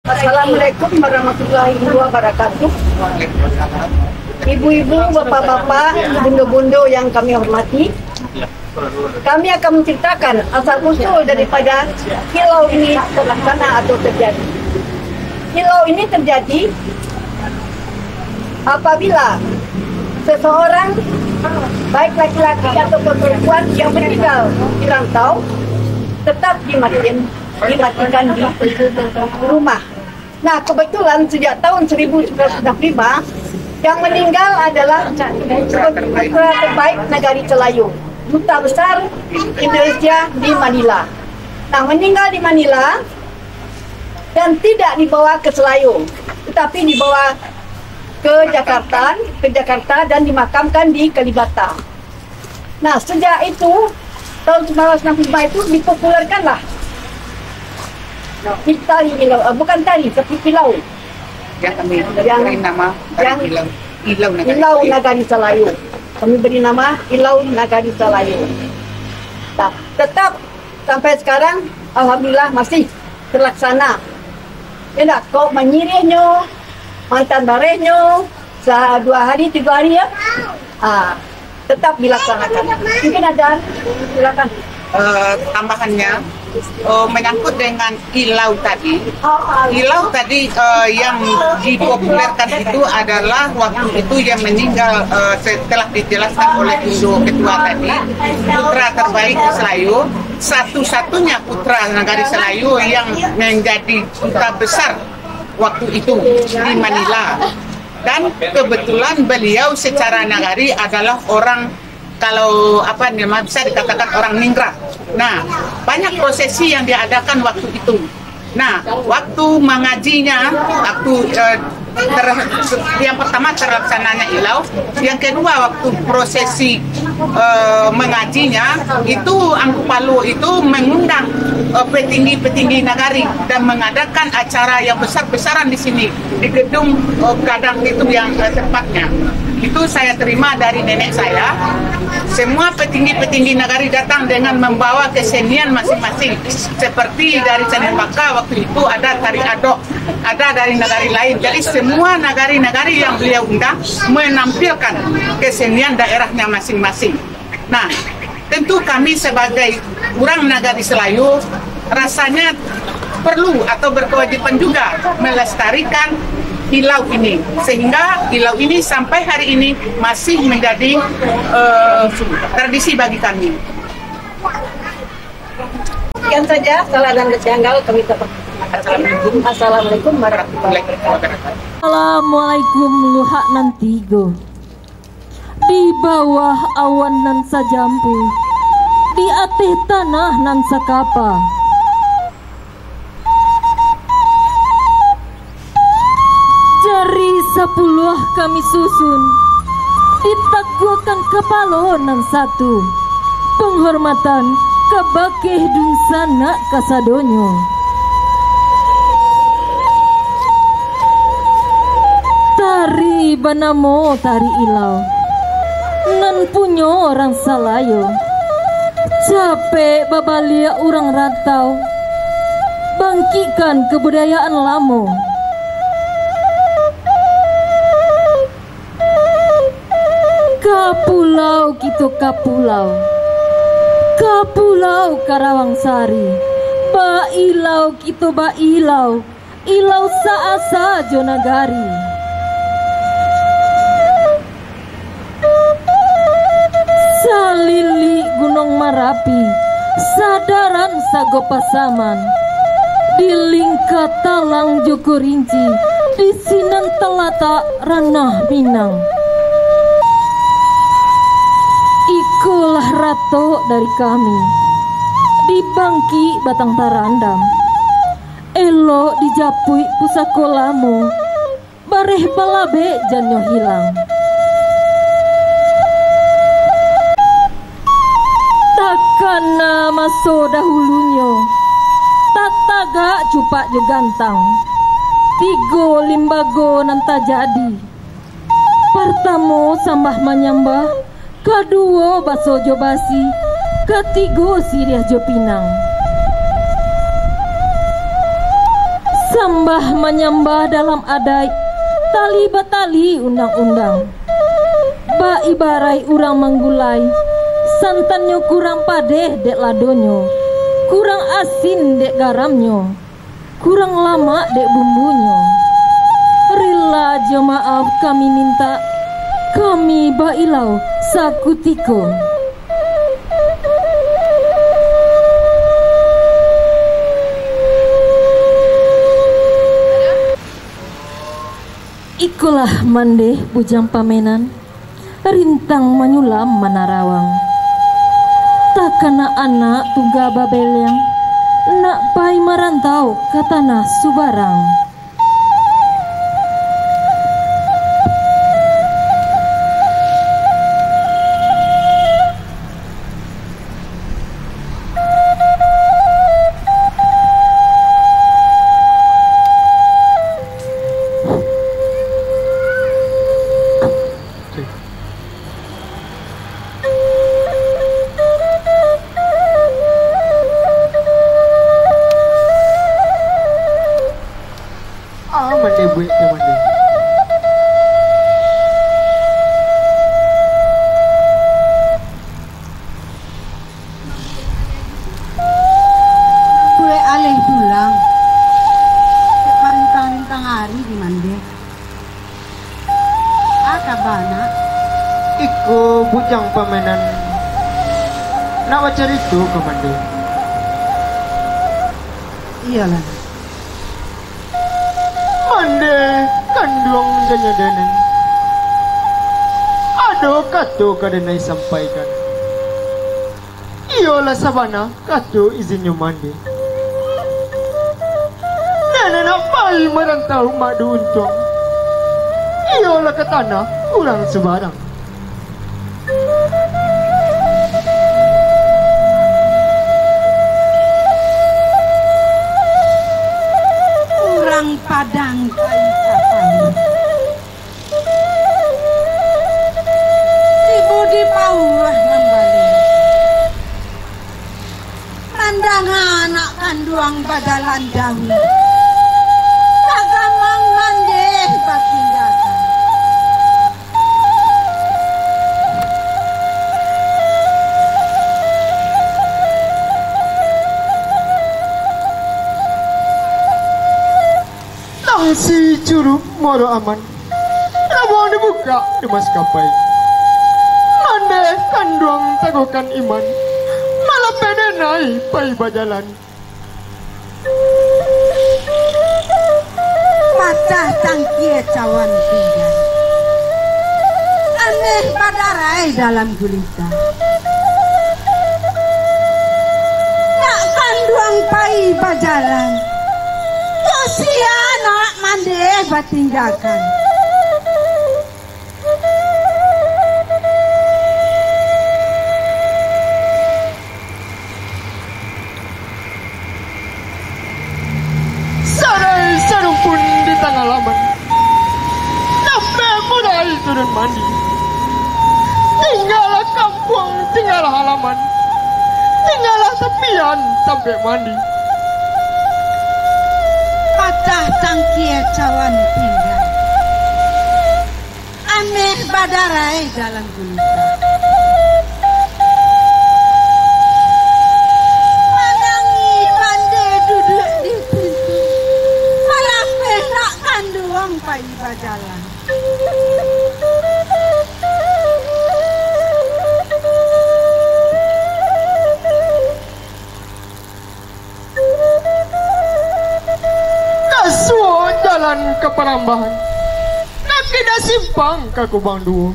Assalamualaikum warahmatullahi wabarakatuh. Ibu-ibu, bapak-bapak, bundo-bundo yang kami hormati, kami akan menceritakan asal-usul daripada kilau ini terlaksana atau terjadi. Kilau ini terjadi apabila seseorang, baik laki-laki atau perempuan yang meninggal di rantau, tetap dimatikan di rumah. Nah, kebetulan sejak tahun 1995 yang meninggal adalah putra terbaik Nagari Selayu, Duta Besar Indonesia di Manila. Nah, meninggal di Manila dan tidak dibawa ke Selayu, tetapi dibawa ke Jakarta dan dimakamkan di Kalibata. Nah, sejak itu tahun 1965 itu dipopulerkanlah tari ilau, bukan tari, tapi pilau yang kami beri nama Ilau Nagari Selayu. Kami beri nama Ilau Nagari Selayu. Nah, tetap sampai sekarang alhamdulillah masih terlaksana. Ya, kau menyirihnya, mantan barehnya, 2 hari 3 hari ya, tetap dilaksanakan. Mungkin ada, silakan. Tambahannya menyangkut dengan ilau tadi. Ilau tadi yang dipopulerkan itu adalah waktu itu yang meninggal, setelah dijelaskan oleh Ibu Ketua tadi, putra terbaik Selayu, satu-satunya putra Nagari Selayu yang menjadi duta besar waktu itu di Manila. Dan kebetulan beliau secara nagari adalah orang, kalau bisa dikatakan orang ningrat. Nah, banyak prosesi yang diadakan waktu itu. Nah, waktu mengajinya, yang pertama terlaksananya ilau, yang kedua waktu prosesi mengajinya itu Angku Palu itu mengundang petinggi-petinggi nagari dan mengadakan acara yang besar-besaran di sini di gedung Gadang itu yang tempatnya. Itu saya terima dari nenek saya. Semua petinggi-petinggi nagari datang dengan membawa kesenian masing-masing. Seperti dari Canembaka waktu itu ada tari adok, ada dari nagari lain. Jadi semua nagari-nagari yang beliau undang menampilkan kesenian daerahnya masing-masing. Nah, tentu kami sebagai orang Nagari Selayu rasanya perlu atau berkewajiban juga melestarikan ilau ini, sehingga ilau ini sampai hari ini masih menjadi tradisi bagi kami. Sekian saja salah dan kejanggal kami tetap. Assalamualaikum warahmatullahi wabarakatuh. Assalamualaikum luhak nantigo. Di bawah awan nan sajampu, di atas tanah nan sakapa. Jari 10 kami susun, ditakukan kepala nan satu, penghormatan kabakeh dunsana kasadonyo. Tari banamo tari ilau, nan punyo orang Salayo, capek babalia orang rantau, bangkikan kebudayaan lamo. Kapulau gitu kapulau, kapulau Karawang Sari, bailau gitu bailau, ilau saasa jonagari. Salili Gunung Marapi, sadaran Sago Pasaman, di Lingka Talang Joko Rinci, di Sinan Telata Ranah Minang. Ikulah rato dari kami, di Bangki Batang Tarandam, elo dijapui pusakolamu, bareh balabe janyo hilang. Takana maso dahulunyo, tataga cupak jegantang, tigo limbago nanta jadi, pertamo sambah manyambah, kedua baso jobasi, ketigo siriah jopinang. Sambah menyambah dalam adai, tali batali undang-undang. Ba ibarai urang manggulai, santannya kurang padeh dek ladonyo, kurang asin dek garamnyo, kurang lama dek bumbunyo. Rila aja maaf kami minta, kami bailau sakutiko. Ikulah mandeh bujang pamenan, rintang menyulam manarawang. Takana anak tuga babeleng, nak pai merantau ke tanah Subarang. Bujang pamenan nak wajar itu komando. Iyalah mande kandung danyadanai. Aduh katu kadenai sampaikan. Iyalah sabana katu izinnya mande. Nenek napai merantau madu untong. Iyalah ke tanah kurang Subarang. Padang kain ibu di paulah membalik mandang anak kanduang badalan dawi tagamang mandeh batindakan si curug moro aman Rabuan dibuka di maskapai mande kanduang tagokan iman malah pedenai pai bajalan macah cangkie cawan tinggal aneh badarai dalam gulita nak kanduang pai bajalan Yosia anak mandeh batinggalkan sarai sarumpun di tengah laman sampai mulai turun mandi tinggallah kampung tinggallah halaman tinggallah tepian sampai mandi macah cangkie cawan tinggal aneh badarai dalam gulita manangi mande duduk di pintu malah penak kanduang pai bajalan Kasuo jalan ke Perambahan nak tidak simpang ke Kubang Duo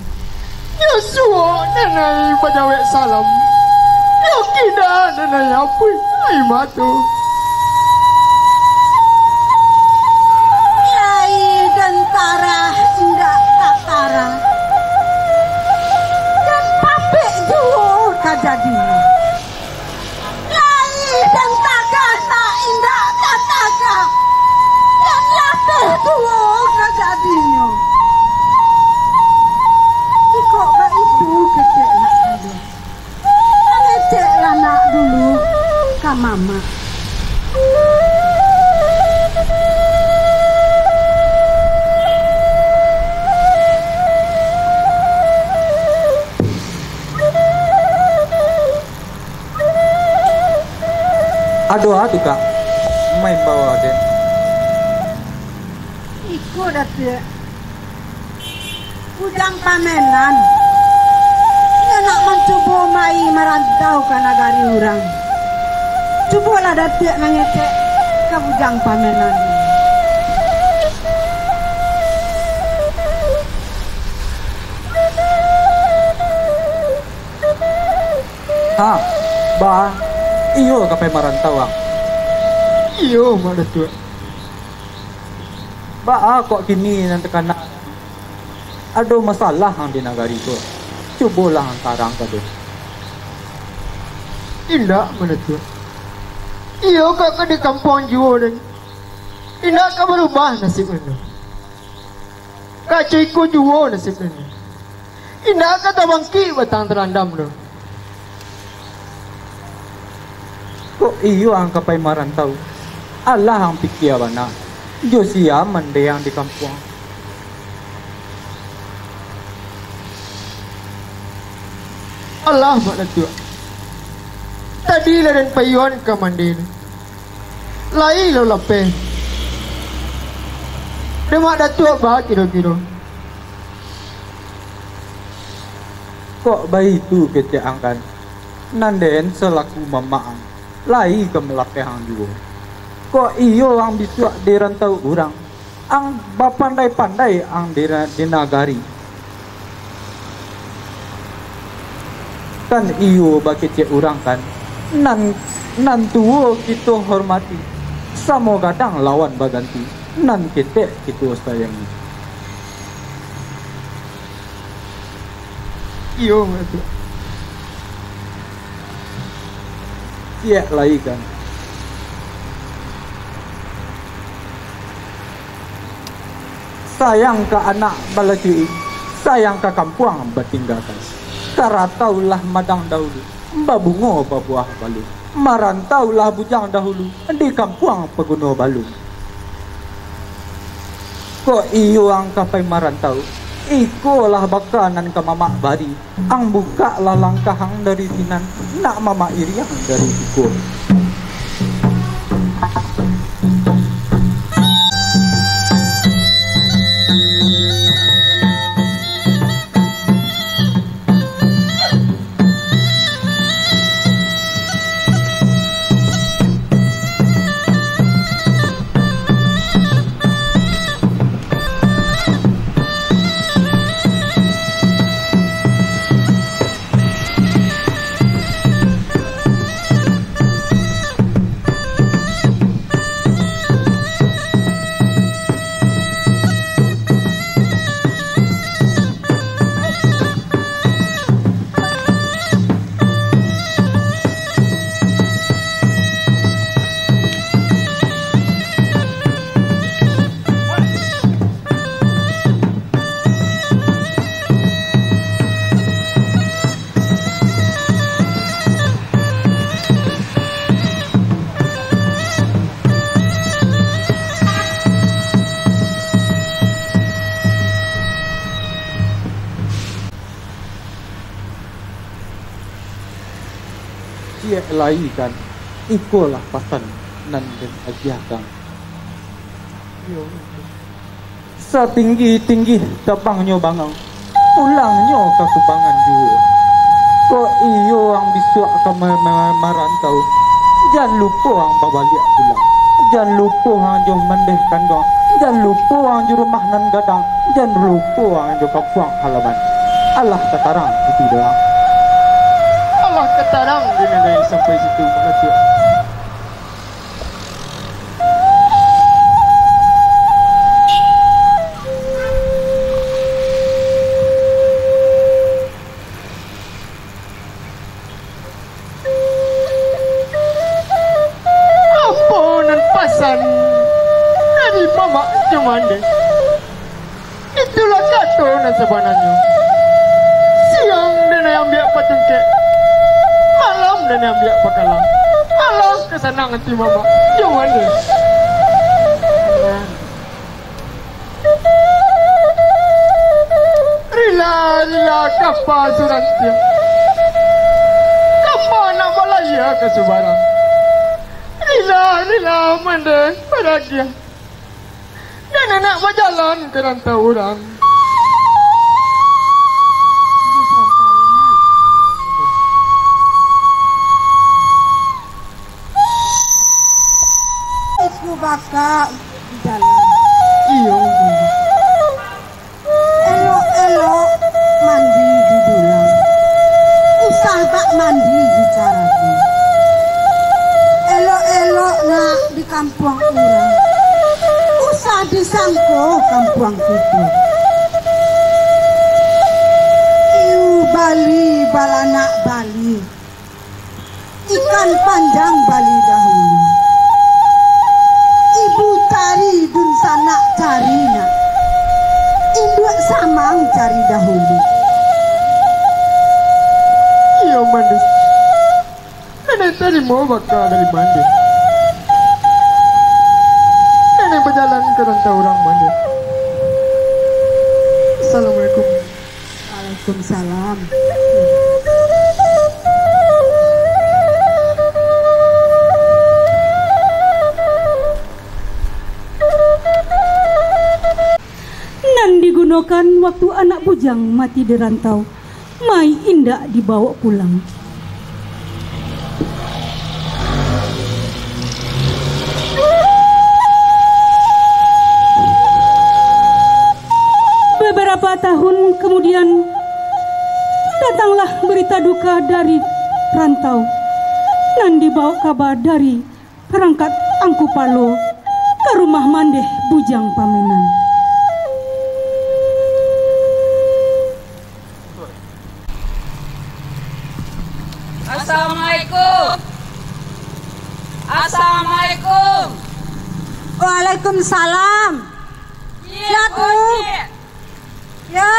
Yasuo nenai bajawek salam Yokida nenai apui ai matu Yai dan Tara indah tatara dan papek duo kajadinya Yai dan Tagana indah tataga dan lapeh duo kajadinya Ikok ba itu kecek nak ada ngecek lah nak dulu ka mama Ado kak, main bawa den. Ikut Datuk. Bujang Pamenan. Dia nak mencoba mai merantau ke negari orang. Cubalah Datuk mengecek ke Bujang Pamenan. Ba, iyo kapai merantau ang. Iyo mak Datuk. Ba, kok kini nanti kena ada masalah ang di nagari ko. Cubalah ang sarang ka doon. Indah mak Datuk. Iyo kak di kampung jiwa dan indah kak berubah nasib ini. Kak ciku jiwa nasib ini. Indah kata bangki batang terandam doon. Kok iyo ang kapay marantau? Allah ang pikiyawan na. Diyos siya mandayang di kampung. Allah mak Datuk. Tadi lah dan payuan ke mandin. Lai lo lape. Dia mak Datuk bah kira-kira. Kok bayi itu keceangkan? Nanden selaku mamaang. Lai ke melapehang juga. Kok iyo ang bisa dirantau orang? Ang bapandai-pandai ang di nagari. Kan iyo bagi cek orang kan. Nan tuwo kita hormati. Samo kadang lawan baganti. Nan kita sayangi. Iyo Datuk. Iya lagi kan. Sayang ke anak balajui, sayang ke kampung bertinggalkan. Karataulah madang dahulu, babungo babuah balu. Marantaulah bujang dahulu, di kampung peguno balu. Kok iyo ang kapai marantau? Ikolah bakanan ke mamak bari. Ang buka lah langkahang dari sinan. Nak mama iriang dari iko. Ia lai kan, ikolah pasan nan dan ajiakan. Setinggi-tinggi tabangnya bangang, pulangnya ke kubangan juga. Kok iyo ang biswa ke marantau, jangan lupa ang babalik pulang. Jangan lupa ang jom mendeh kandang, jangan lupa ang jom rumah nan gadang, jangan lupa ang jom kampung halaman. Allah ketarang itu doang. Allah ketarang di negara sampai situ mak Datuk. Pasan dari mama cemande. Itulah kata nan sebenarnya. Siang dan ambil patungke, malam dan ambil pakalang. Alah kesenang hati mama cemande. Rila kapa surantia. Kapa nak balaya ke sebarang. Lila Mande bahagia dan anak berjalan ke rantau orang. Itu bakal jalan. Iya. Elok-elok mandi di dulang. Usah tak mandi di caranya. Elok-elok nak di kampung orang. Usah disangko kampung kita. Iu Bali balanak Bali. Ikan panjang Bali dahulu. Ibu cari dun sanak cari nak. Induk samang cari dahulu. Iya Mande. Nenek tadi mau bakal dari Mande. Nenek berjalan ke rantau orang Mande. Assalamualaikum. Waalaikumsalam. Nan digunakan waktu anak bujang mati di rantau. Mai indah dibawa pulang. Beberapa tahun kemudian datanglah berita duka dari rantau. Nan dibawa kabar dari perangkat Angku Palo ke rumah Mandeh bujang Pamenan. Assalamualaikum. Assalamualaikum. Waalaikumsalam. Ya, Bu. Ya.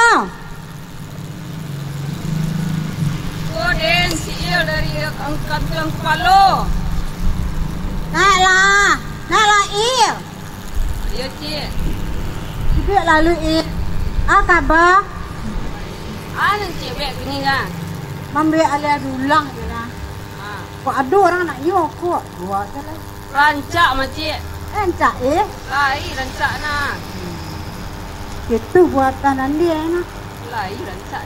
Den siil dari angkat yang Palo. Naklah il. Ya, Cik. Juga lalu il. Kabar? Anu Cik bek ni kan? Mambil alia dulang je lah. Kok ada orang nak nyokok. Buat je lah. Rancak mah Cik. Encak Lai rancak nak. Itu buatan dia nak. Lai rancak.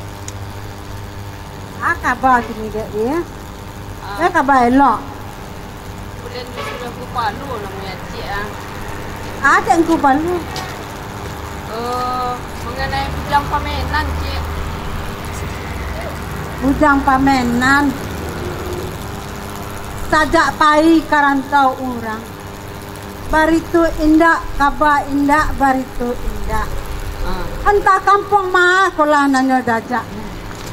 Kabar kini dia ya kabar elok. Kemudian sudah ku Palo namanya Cik Ada yang ku Palo. Mengenai bujang Pamenan Cik. Bujang Pamenan. Sajak pai karantau orang. Baritu indak kabar indak baritu indak. Entah kampung mah kolah nanyo dajak.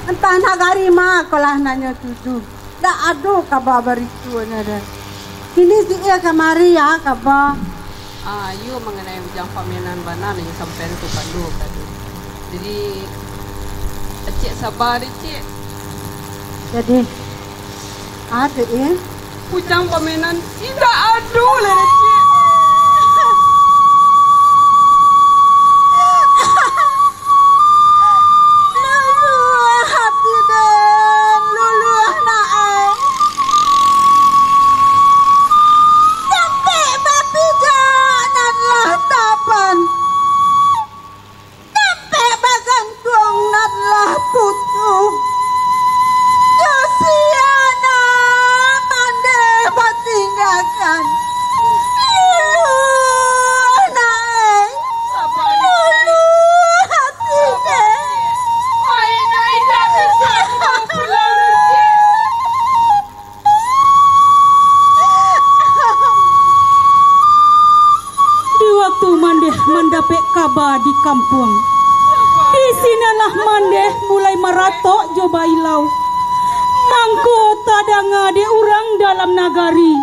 Entah nagari mah kolah nanyo tuju. Dak ado kabar baritu nada. Kini dia kemari ya kabar. You mengenai bujang Pamenan banan yang sampai ke Palo tadi. Jadi Cik sabar Cik. Jadi ada bujang Pamenan tidak ada lah Cik. Mendapek kabar di kampung. Di sinalah Mandeh mulai meratok coba ilau. Mangko tadanga de urang dalam nagari.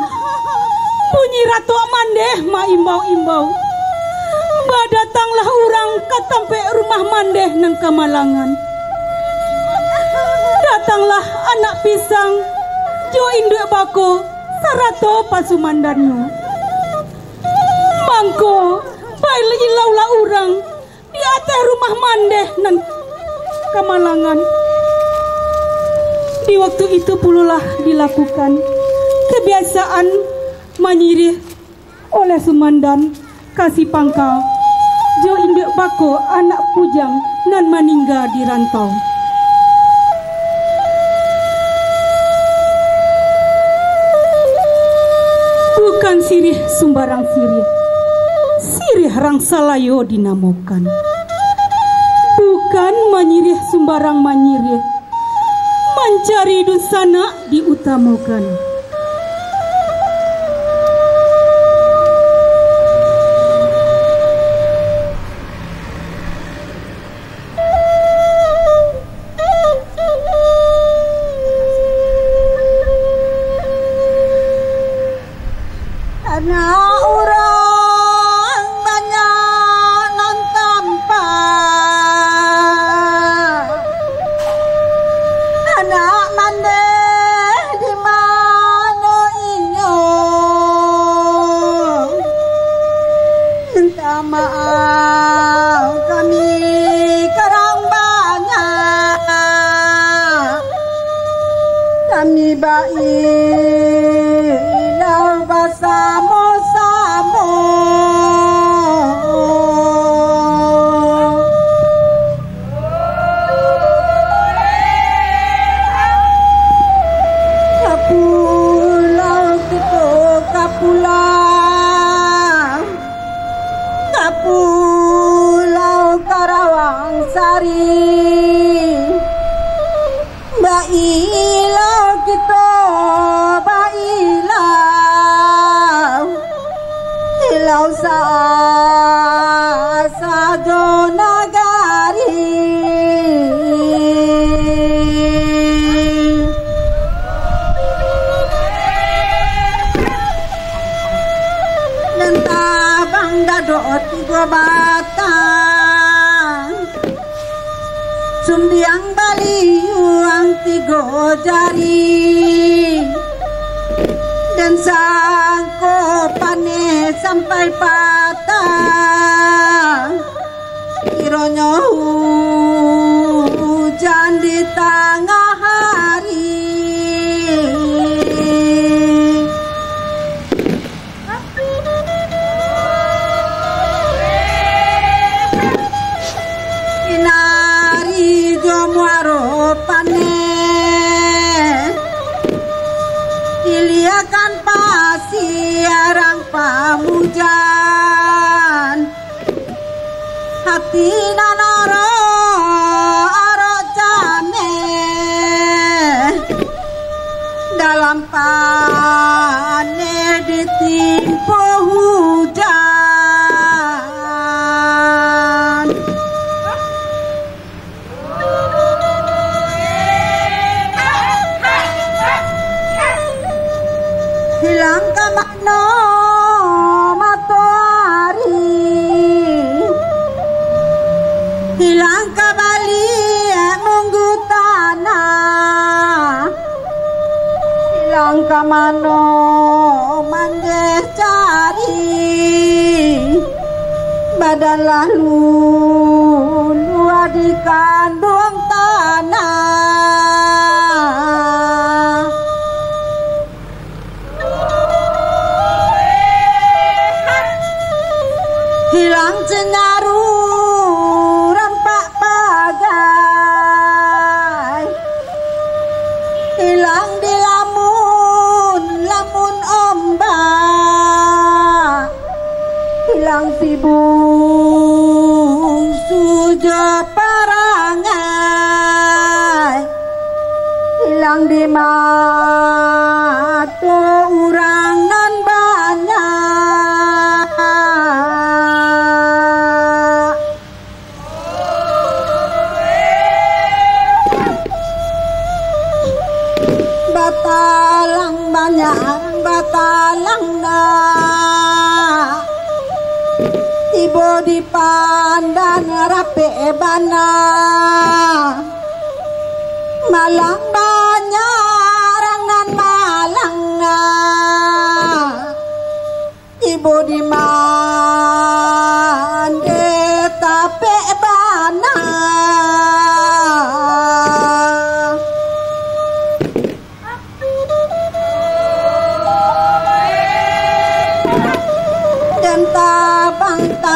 Bunyi ratok Mandeh ma imbau-imbau. Badatanglah urang katampe rumah Mandeh nang Kamalangan. Datanglah anak pisang jo induk bako sarato pasumandannya. Mangko bail ilaulah urang di atas rumah Mandeh nan Kamalangan. Di waktu itu pululah dilakukan kebiasaan manyirih oleh Sumandan kasih pangkal jo induk bako anak pujang nan maningga di rantau. Bukan sirih sembarang sirih, sirih rangsalayo dinamokan. Bukan manyirih sembarang manyirih, mencari dusana diutamakan. Anak orang banyak nan tampak, anak mande di mana inyo, minta maaf kami kerang banyak, kami baik bersama-sama. Kapulau kita kapulau Karawang Sari, bailau kita Ilau sajo nagari, nentabang dado tiga batang, sumbiang baliuang tiga jari, dan sangkopane sampai patah, kiranya hujan di tengah hari. Inari jomuaro panen, iliakan pasiarang pamujan, hati nanaro aro cane, dalam pane ditimpa hujan. Hilang ke makna matahari, hilang ke balik munggu tanah, hilang ke mana mandes cari, badan lalu luar di kandung tanah. Hilang cengaru rampak pagai, hilang di lamun ombak, hilang sibung sujo parangai, hilang di mata urang nan banyak. Batalang banyak batalang na, tiba di pandan rape bana, malang banyak rangan malang na, tiba di mande tape bana.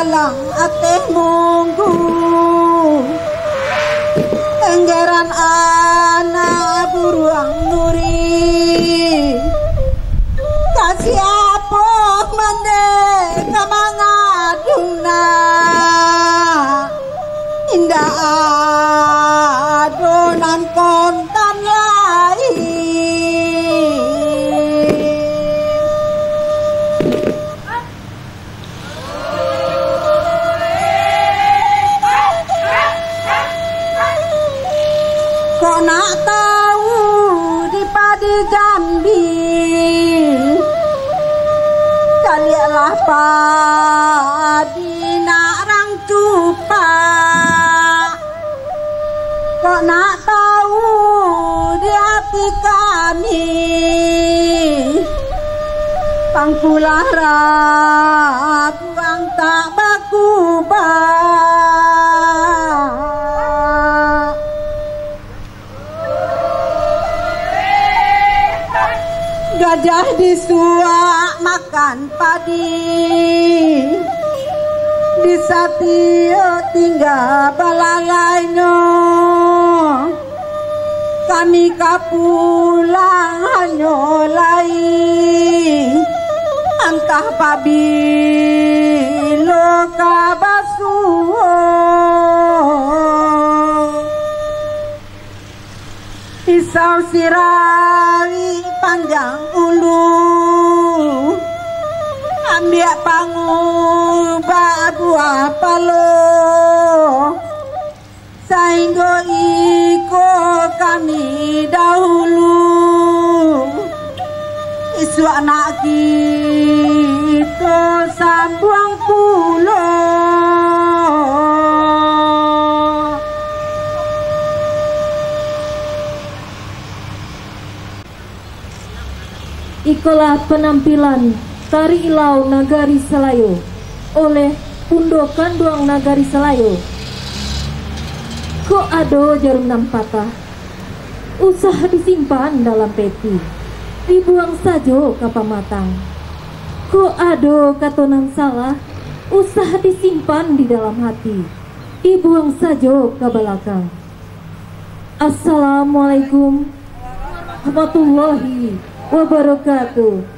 dalam ateh munggu enggaran anak buruang nuri kasih apa mande kamangaduna indah adonan kontan lain kok nak tahu di padi Jambi kalialah padi nak rang cupa kok nak tahu di hati kami pangkulah ragu ang tak bakubah gajah disuak makan padi di satio tinggal balalainya kami kapulang hanya lain antah pabilo kabasuo pisau sirawi panjang ulu ambil pangubah buah palo sainggo iko kami dahulu isu anak kita sambuang pulo ikolah penampilan Tari Ilau Nagari Selayu oleh Pundokan Duang Nagari Selayu. Kok ado jarum nam patah, usah disimpan dalam peti, dibuang saja ke pamatang. Kok ado katonan salah, usah disimpan di dalam hati, dibuang saja ke belakang. Assalamualaikum warahmatullahi wabarakatuh.